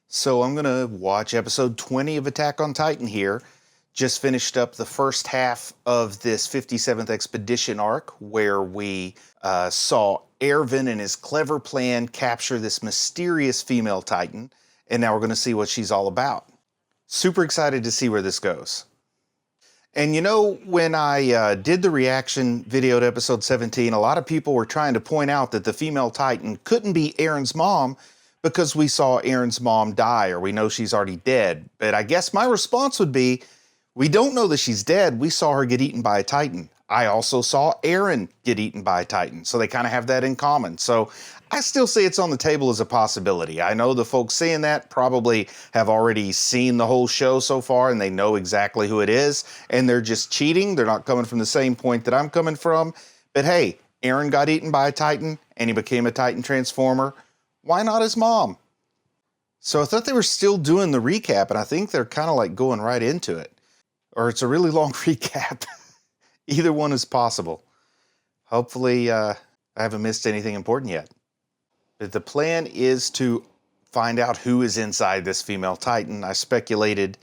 So I'm going to watch episode 20 of Attack on Titan here. Just finished up the first half of this 57th expedition arc where we saw Erwin and his clever plan capture this mysterious female Titan. And now we're going to see what she's all about. Super excited to see where this goes. And you know, when I did the reaction video to episode 17, a lot of people were trying to point out that the female Titan couldn't be Eren's mom because we saw Eren's mom die, or we know she's already dead. But I guess my response would be, we don't know that she's dead. We saw her get eaten by a Titan. I also saw Eren get eaten by a Titan. So they kind of have that in common. So I still say it's on the table as a possibility. I know the folks saying that probably have already seen the whole show so far and they know exactly who it is. And they're just cheating. They're not coming from the same point that I'm coming from. But hey, Eren got eaten by a Titan and he became a Titan Transformer. Why not his mom? So I thought they were still doing the recap, and I think they're kind of like going right into it. Or it's a really long recap. Either one is possible. Hopefully, I haven't missed anything important yet. But the plan is to find out who is inside this female Titan. I speculated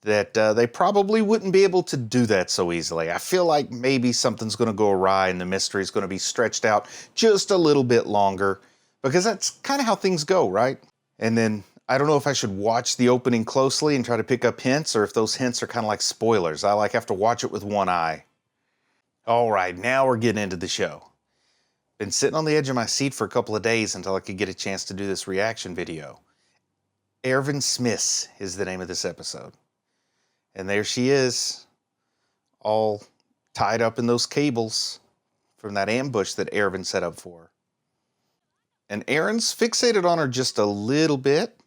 that they probably wouldn't be able to do that so easily. I feel like maybe something's going to go awry and the mystery is going to be stretched out just a little bit longer. Because that's kind of how things go, right? And then I don't know if I should watch the opening closely and try to pick up hints, or if those hints are kind of like spoilers. I have to watch it with one eye. All right, now we're getting into the show. Been sitting on the edge of my seat for a couple of days until I could get a chance to do this reaction video. Erwin Smith is the name of this episode. And there she is, all tied up in those cables from that ambush that Erwin set up for her. And Eren's fixated on her just a little bit,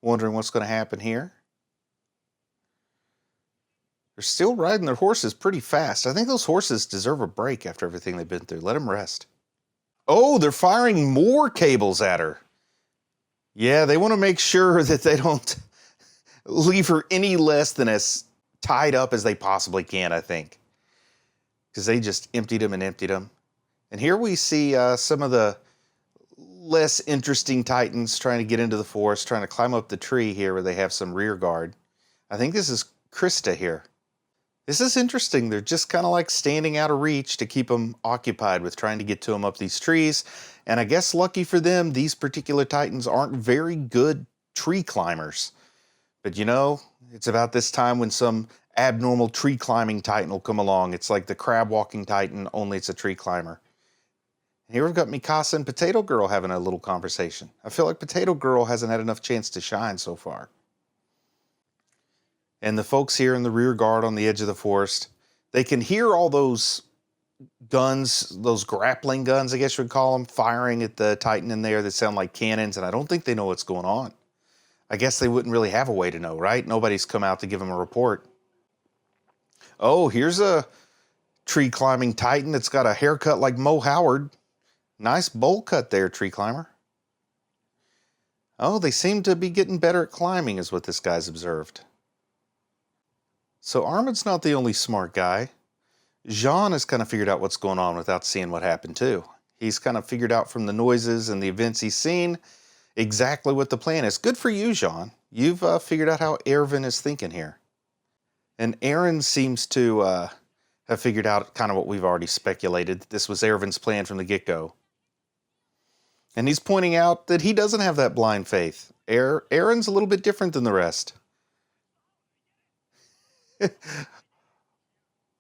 wondering what's going to happen here. They're still riding their horses pretty fast. I think those horses deserve a break after everything they've been through. Let them rest. Oh, they're firing more cables at her. Yeah, they want to make sure that they don't leave her any less than as tied up as they possibly can, I think. Because they just emptied them and emptied them. And here we see some of the less interesting Titans trying to get into the forest, trying to climb up the tree here where they have some rear guard. I think this is Krista here. This is interesting. They're just kind of like standing out of reach to keep them occupied with trying to get to them up these trees. And I guess lucky for them, these particular Titans aren't very good tree climbers. But you know, it's about this time when some abnormal tree climbing Titan will come along. It's like the crab walking Titan, only it's a tree climber. Here we've got Mikasa and Potato Girl having a little conversation. I feel like Potato Girl hasn't had enough chance to shine so far. And the folks here in the rear guard on the edge of the forest, they can hear all those guns, those grappling guns, I guess you would call them, firing at the Titan in there that sound like cannons, and I don't think they know what's going on. I guess they wouldn't really have a way to know, right? Nobody's come out to give them a report. Oh, here's a tree climbing Titan that's got a haircut like Mo Howard. Nice bowl cut there, tree climber. Oh, they seem to be getting better at climbing is what this guy's observed. So Armin's not the only smart guy. Jean has kind of figured out what's going on without seeing what happened too. He's kind of figured out from the noises and the events he's seen exactly what the plan is. Good for you, Jean. You've figured out how Erwin is thinking here. And Eren seems to have figured out kind of what we've already speculated. This was Erwin's plan from the get-go. And he's pointing out that he doesn't have that blind faith. Eren's a little bit different than the rest.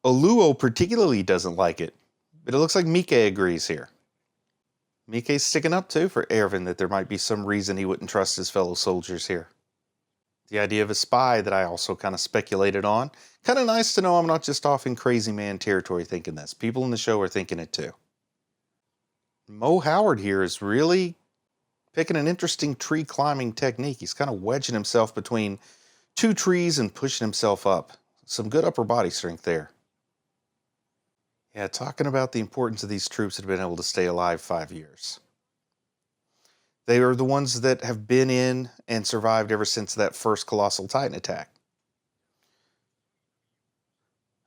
Oluo particularly doesn't like it. But it looks like Mike agrees here. Mike's sticking up too for Erwin that there might be some reason he wouldn't trust his fellow soldiers here. The idea of a spy that I also kind of speculated on. Kind of nice to know I'm not just off in crazy man territory thinking this. People in the show are thinking it too. Mo Howard here is really picking an interesting tree climbing technique. He's kind of wedging himself between two trees and pushing himself up. Some good upper body strength there. Yeah, talking about the importance of these troops that have been able to stay alive 5 years. They are the ones that have been in and survived ever since that first Colossal Titan attack.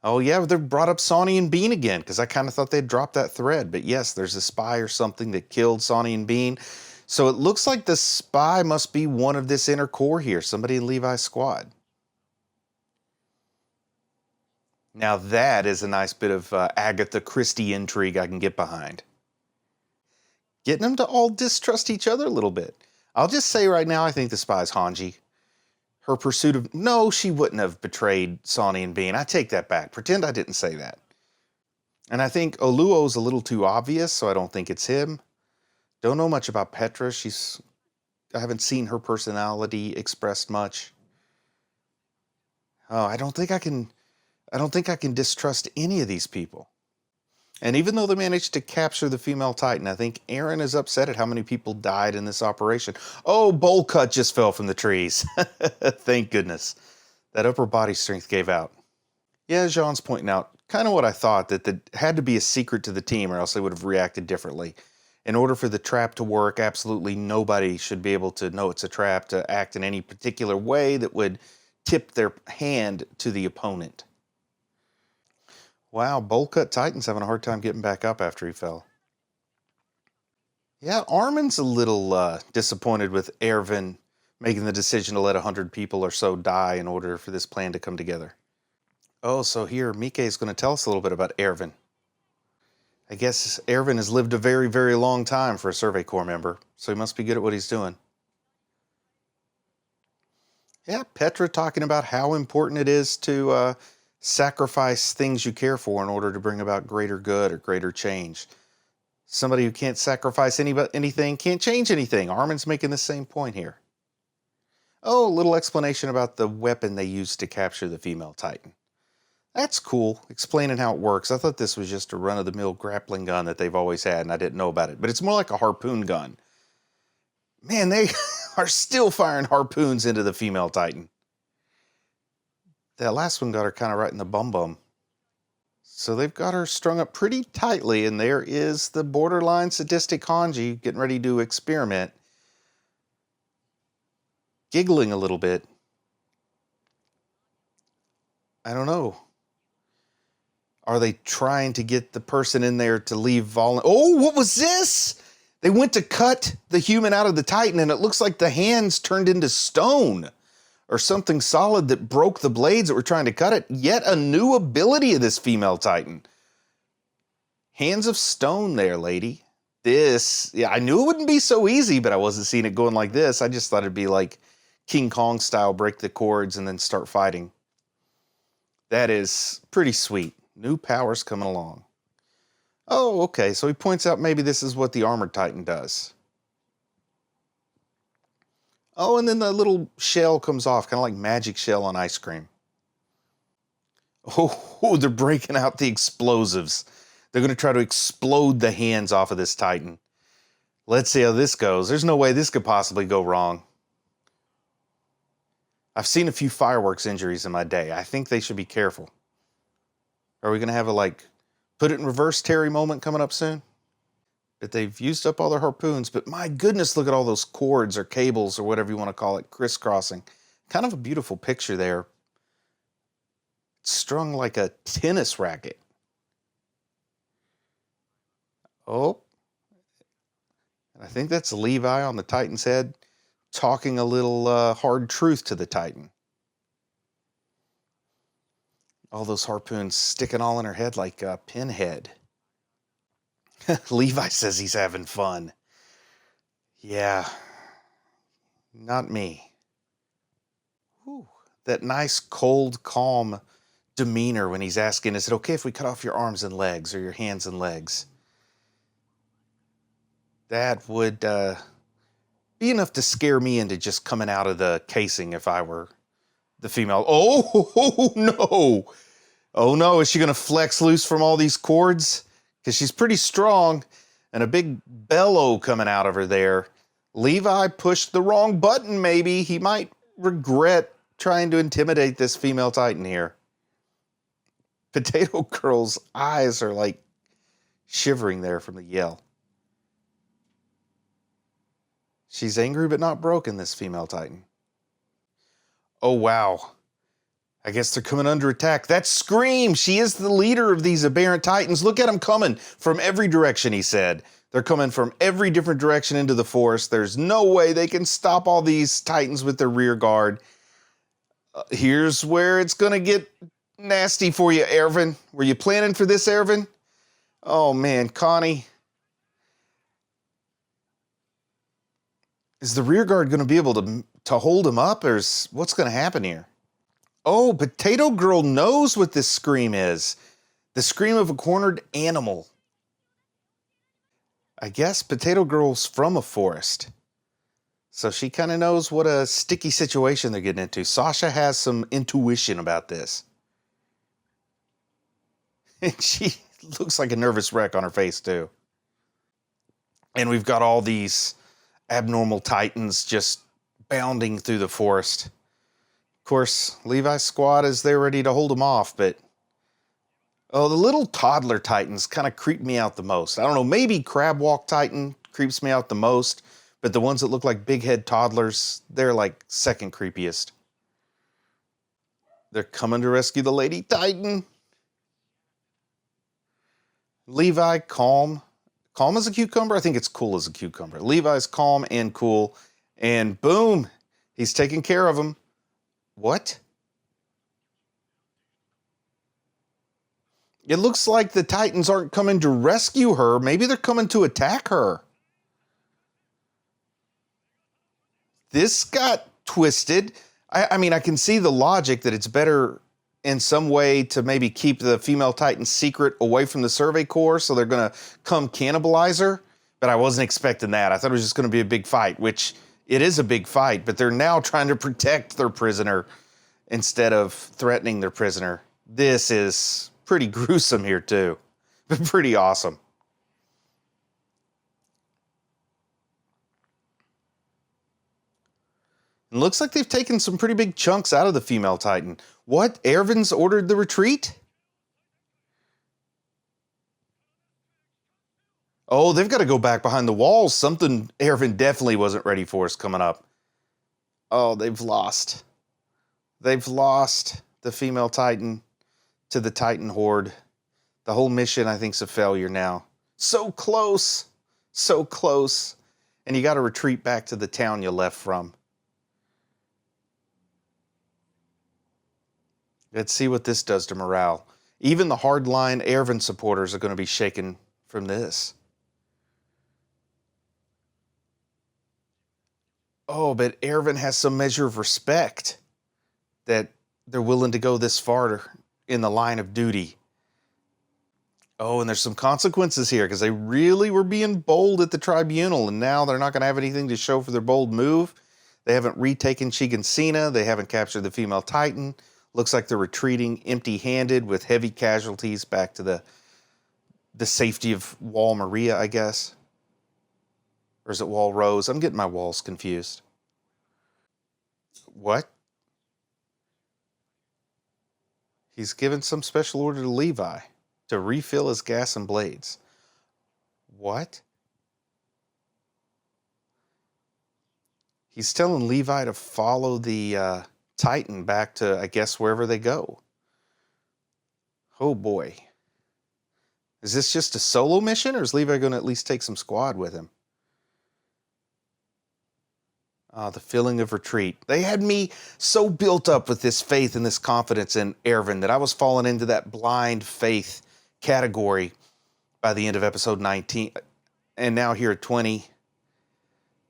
Oh yeah, they brought up Sonny and Bean again, because I kind of thought they'd dropped that thread. But yes, there's a spy or something that killed Sonny and Bean. So it looks like the spy must be one of this inner core here, somebody in Levi's squad. Now that is a nice bit of Agatha Christie intrigue I can get behind. Getting them to all distrust each other a little bit. I'll just say right now, I think the spy's Hanji. Her pursuit of... No, she wouldn't have betrayed Sonny and Bean. I take that back. Pretend I didn't say that. And I think Oluo's a little too obvious, so I don't think it's him. Don't know much about Petra. I haven't seen her personality expressed much. Oh, I don't think I can distrust any of these people. And even though they managed to capture the female Titan, I think Eren is upset at how many people died in this operation. Oh, Bowl Cut just fell from the trees. Thank goodness. That upper body strength gave out. Yeah, Jean's pointing out, kind of what I thought, that there had to be a secret to the team or else they would have reacted differently. In order for the trap to work, absolutely nobody should be able to know it's a trap, to act in any particular way that would tip their hand to the opponent. Wow, Bowl Cut Titan's having a hard time getting back up after he fell. Yeah, Armin's a little disappointed with Erwin making the decision to let 100 people or so die in order for this plan to come together. Oh, so here, Mike is going to tell us a little bit about Erwin. I guess Erwin has lived a very, very long time for a Survey Corps member, so he must be good at what he's doing. Yeah, Petra talking about how important it is to sacrifice things you care for in order to bring about greater good or greater change. Somebody who can't sacrifice anything can't change anything. Armin's making the same point here. Oh, a little explanation about the weapon they used to capture the female Titan. That's cool, explaining how it works. I thought this was just a run-of-the-mill grappling gun that they've always had, and I didn't know about it. But it's more like a harpoon gun. Man, they are still firing harpoons into the female Titan. That last one got her kind of right in the bum-bum. So they've got her strung up pretty tightly, and there is the borderline sadistic Hanji getting ready to experiment. Giggling a little bit. I don't know. Are they trying to get the person in there to leave Oh, what was this? They went to cut the human out of the Titan, and it looks like the hands turned into stone or something solid that broke the blades that were trying to cut it. Yet a new ability of this female Titan. Hands of stone there, lady. Yeah, I knew it wouldn't be so easy, but I wasn't seeing it going like this. I just thought it'd be like King Kong style, break the cords and then start fighting. That is pretty sweet. New powers coming along. Oh, okay, so he points out maybe this is what the Armored Titan does. Oh, and then the little shell comes off, kind of like magic shell on ice cream. Oh, they're breaking out the explosives. They're going to try to explode the hands off of this Titan. Let's see how this goes. There's no way this could possibly go wrong. I've seen a few fireworks injuries in my day. I think they should be careful. Are we going to have a, like, put it in reverse Terry moment coming up soon? But they've used up all their harpoons, but my goodness, look at all those cords or cables or whatever you want to call it, crisscrossing. Kind of a beautiful picture there. It's strung like a tennis racket. Oh. And I think that's Levi on the Titan's head talking a little hard truth to the Titan. All those harpoons sticking all in her head like a pinhead. Levi says he's having fun. Yeah, not me. Whew. That nice, cold, calm demeanor when he's asking, is it okay if we cut off your arms and legs or your hands and legs? That would be enough to scare me into just coming out of the casing if I were the female. Oh, no. Oh, no. Is she going to flex loose from all these cords? Because she's pretty strong and a big bellow coming out of her there. Levi pushed the wrong button, maybe. He might regret trying to intimidate this female Titan here. Potato Girl's eyes are like shivering there from the yell. She's angry but not broken, this female Titan. Oh, wow. I guess they're coming under attack. That's Scream. She is the leader of these aberrant titans. Look at them coming from every direction, he said. They're coming from every different direction into the forest. There's no way they can stop all these titans with their rear guard. Here's where it's going to get nasty for you, Erwin. Were you planning for this, Erwin? Oh, man, Connie. Is the rear guard going to be able to hold him up, or what's going to happen here? Oh, Potato Girl knows what this scream is. The scream of a cornered animal. I guess Potato Girl's from a forest. So she kind of knows what a sticky situation they're getting into. Sasha has some intuition about this. And she looks like a nervous wreck on her face, too. And we've got all these abnormal titans just bounding through the forest. Of course, Levi's squad is there ready to hold them off, but oh, the little toddler titans kind of creep me out the most. I don't know, maybe Crab Walk Titan creeps me out the most, but the ones that look like big head toddlers, they're like second creepiest. They're coming to rescue the Lady Titan. Levi, calm. Calm as a cucumber? I think it's cool as a cucumber. Levi's calm and cool. And boom, he's taking care of him. What? It looks like the Titans aren't coming to rescue her. Maybe they're coming to attack her. This got twisted. I mean, I can see the logic that it's better in some way to maybe keep the female Titan's secret away from the Survey Corps, so they're going to come cannibalize her. But I wasn't expecting that. I thought it was just going to be a big fight, which it is a big fight, but they're now trying to protect their prisoner instead of threatening their prisoner. This is pretty gruesome here, too, but pretty awesome. It looks like they've taken some pretty big chunks out of the female Titan. What? Erwin's ordered the retreat? Oh, they've got to go back behind the walls. Something Erwin definitely wasn't ready for is coming up. Oh, they've lost. They've lost the female Titan to the Titan horde. The whole mission, I think, is a failure now. So close. So close. And you got to retreat back to the town you left from. Let's see what this does to morale. Even the hardline Erwin supporters are going to be shaken from this. Oh, but Erwin has some measure of respect that they're willing to go this far in the line of duty. Oh, and there's some consequences here because they really were being bold at the tribunal, and now they're not going to have anything to show for their bold move. They haven't retaken Chigansina. They haven't captured the female Titan. Looks like they're retreating empty-handed with heavy casualties back to the safety of Wall Maria, I guess. Or is it Wall Rose? I'm getting my walls confused. What? He's given some special order to Levi to refill his gas and blades. What? He's telling Levi to follow the Titan back to, I guess, wherever they go. Oh boy. Is this just a solo mission, or is Levi going to at least take some squad with him? The feeling of retreat. They had me so built up with this faith and this confidence in Erwin that I was falling into that blind faith category by the end of episode 19. And now here at 20,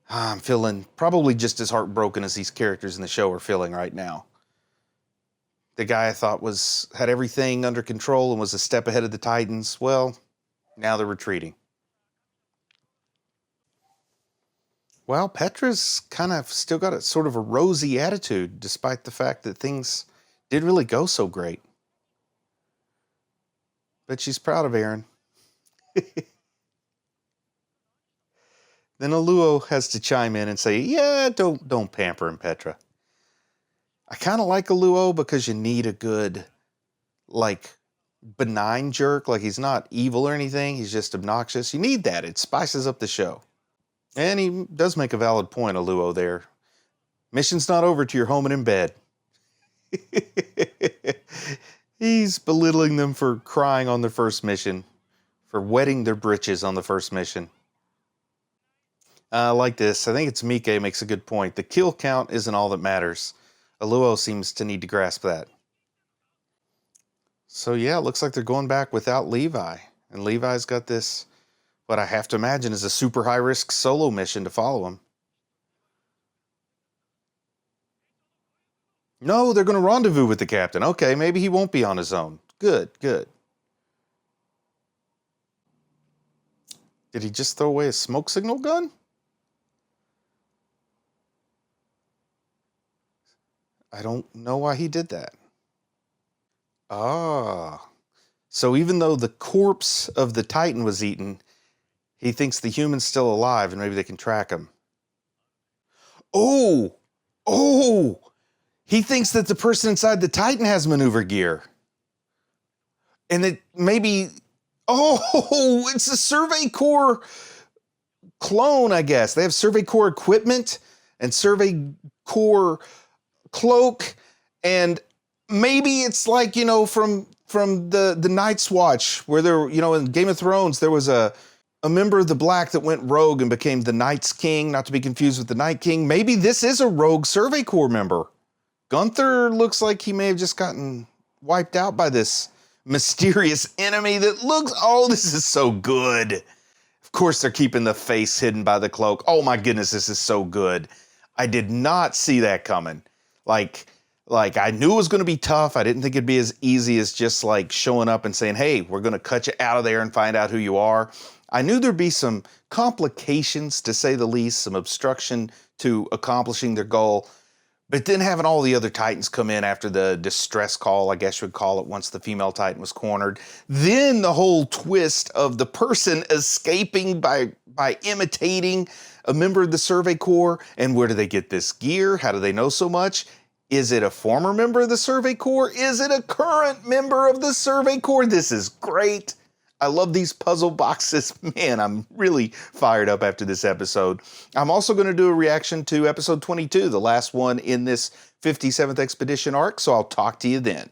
I'm feeling probably just as heartbroken as these characters in the show are feeling right now. The guy I thought had everything under control and was a step ahead of the Titans, well, now they're retreating. Well, Petra's kind of still got a sort of a rosy attitude, despite the fact that things didn't really go so great. But she's proud of Aaron. Then Aluo has to chime in and say, yeah, don't pamper him, Petra. I kind of like Aluo because you need a good, like, benign jerk. Like, he's not evil or anything. He's just obnoxious. You need that. It spices up the show. And he does make a valid point, Aluo, there. Mission's not over till you're home and in bed. He's belittling them for crying on their first mission, for wetting their britches on the first mission. I like this. I think it's Mike makes a good point. The kill count isn't all that matters. Aluo seems to need to grasp that. So yeah, it looks like they're going back without Levi. And Levi's got this, what I have to imagine is a super high-risk solo mission to follow him. No, they're going to rendezvous with the captain. Okay, maybe he won't be on his own. Good, good. Did he just throw away a smoke signal gun? I don't know why he did that. Ah. So even though the corpse of the Titan was eaten, he thinks the human's still alive and maybe they can track him. Oh! Oh! He thinks that the person inside the Titan has maneuver gear. And that maybe... Oh! It's a Survey Corps clone, I guess. They have Survey Corps equipment and Survey Corps cloak, and maybe it's like, you know, from the Night's Watch, where there, you know, in Game of Thrones, there was a member of the Black that went rogue and became the Night's King, not to be confused with the Night King. Maybe this is a rogue Survey Corps member. Gunther looks like he may have just gotten wiped out by this mysterious enemy that looks, oh, this is so good. Of course, they're keeping the face hidden by the cloak. Oh my goodness, this is so good. I did not see that coming. Like I knew it was going to be tough. I didn't think it'd be as easy as just like showing up and saying, hey, we're going to cut you out of there and find out who you are. I knew there'd be some complications, to say the least, some obstruction to accomplishing their goal. But then having all the other Titans come in after the distress call, I guess you would call it, once the female Titan was cornered. Then the whole twist of the person escaping by imitating a member of the Survey Corps. And where do they get this gear? How do they know so much? Is it a former member of the Survey Corps? Is it a current member of the Survey Corps? This is great. I love these puzzle boxes. Man, I'm really fired up after this episode. I'm also going to do a reaction to episode 22, the last one in this 57th Expedition arc, so I'll talk to you then.